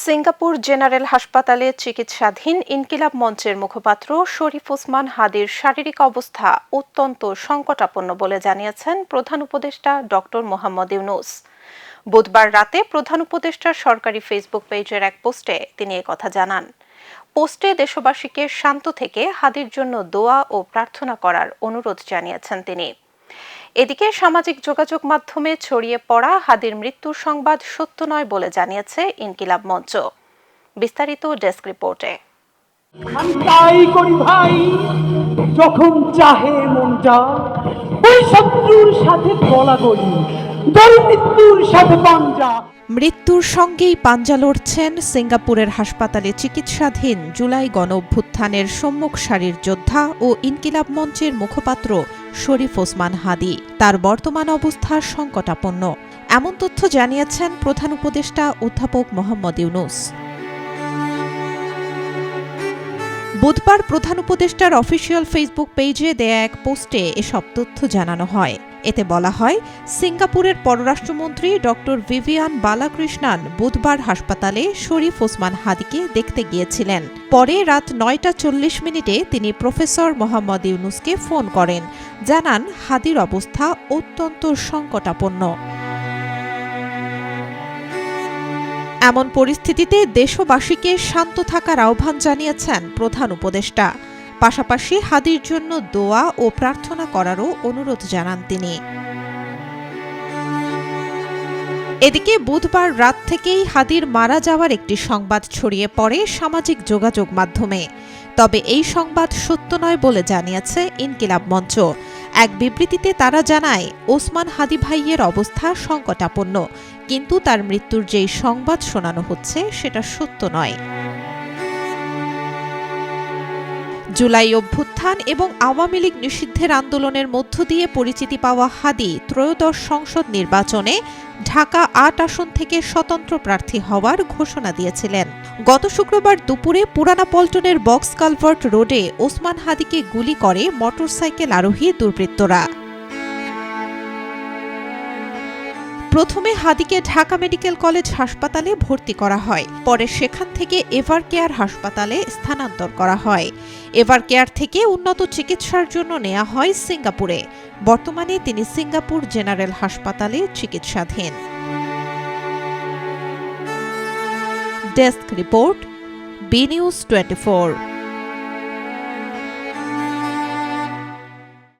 Singapore general হাসপাতালে চিকিৎসাধীন ইনকিলাব মঞ্চের মুখপাত্র শরীফ ওসমান হাদির শারীরিক অবস্থা অত্যন্ত সংকটাপন্ন বলে জানিয়েছেন প্রধান উপদেষ্টা ডক্টর মোহাম্মদ ইউনূস। বুধবার রাতে প্রধান উপদেষ্টার সরকারি ফেসবুক পেজের এক পোস্টে তিনি একথা জানান। পোস্টে দেশবাসীকে শান্ত থেকে হাদির জন্য দোয়া ও প্রার্থনা করার অনুরোধ জানিয়েছেন তিনি। এদিকে সামাজিক যোগাযোগ মাধ্যমে ছড়িয়ে পড়া হাদির মৃত্যুর সংবাদ সত্য নয় বলে জানিয়েছে ইনকিলাব মঞ্চ। বিস্তারিত ডেস্ক রিপোর্টে। যখন চাহে মনটা ওই শত্রুর সাথে গলাগলি, মৃত্যুর সাথে পাঞ্জা। মৃত্যুর সঙ্গেই পাঞ্জা লড়ছেন সিঙ্গাপুরের হাসপাতালে চিকিৎসাধীন জুলাই গণঅভ্যুত্থানের সম্মুখ সারির যোদ্ধা ও ইনকিলাব মঞ্চের মুখপাত্র শরীফ ওসমান হাদি। তার বর্তমান অবস্থা সংকটাপন্ন, এমন তথ্য জানিয়েছেন প্রধান উপদেষ্টা অধ্যাপক মোহাম্মদ ইউনূস। বুধবার প্রধান উপদেষ্টার অফিসিয়াল ফেসবুক পেজে দেয়া এক পোস্টে এসব তথ্য জানানো হয়। এতে বলা হয়, সিঙ্গাপুরের পররাষ্ট্রমন্ত্রী ডক্টর ভিভিয়ান বালাকৃষ্ণান বুধবার হাসপাতালে শরীফ ওসমান হাদিকে দেখতে গিয়েছিলেন। পরে রাত ৯টা ৪০ তিনি প্রফেসর মোহাম্মদ ইউনূসকে ফোন করেন, জানান হাদির অবস্থা অত্যন্ত সংকটাপন্ন। এমন পরিস্থিতিতে দেশবাসীকে শান্ত থাকার আহ্বান জানিয়েছেন প্রধান উপদেষ্টা। পাশাপাশি হাদির জন্য দোয়া ও প্রার্থনা করারও অনুরোধ জানান তিনি। এদিকে বুধবার রাত থেকেই হাদির মারা যাওয়ার একটি সংবাদ ছড়িয়ে পড়ে সামাজিক যোগাযোগ মাধ্যমে। তবে এই সংবাদ সত্য নয় বলে জানিয়েছে ইনকিলাব মঞ্চ। এক বিবৃতিতে তারা জানায়, ওসমান হাদি ভাইয়ের অবস্থা সংকটাপন্ন, কিন্তু তার মৃত্যুর যেই সংবাদ শোনানো হচ্ছে সেটা সত্য নয়। জুলাই অভ্যুত্থান এবং আওয়ামী লীগ নিষিদ্ধের আন্দোলনের মধ্য দিয়ে পরিচিতি পাওয়া হাদি ত্রয়োদশ সংসদ নির্বাচনে ঢাকা ৮ আসন থেকে স্বতন্ত্র প্রার্থী হওয়ার ঘোষণা দিয়েছিলেন। গত শুক্রবার দুপুরে পুরানা পল্টনের বক্স কালভার্ট রোডে ওসমান হাদিকে গুলি করে মোটরসাইকেল আরোহী দুর্বৃত্তরা। প্রথমে হাদিকে ঢাকা মেডিকেল কলেজ হাসপাতালে ভর্তি করা হয়, পরে সেখান থেকে এভার কেয়ার হাসপাতালে স্থানান্তর করা হয়। এভার কেয়ার থেকে উন্নত চিকিৎসার জন্য নেওয়া হয় সিঙ্গাপুরে। বর্তমানে তিনি সিঙ্গাপুর জেনারেল হাসপাতালে চিকিৎসাধীন। Desk report, B news 24।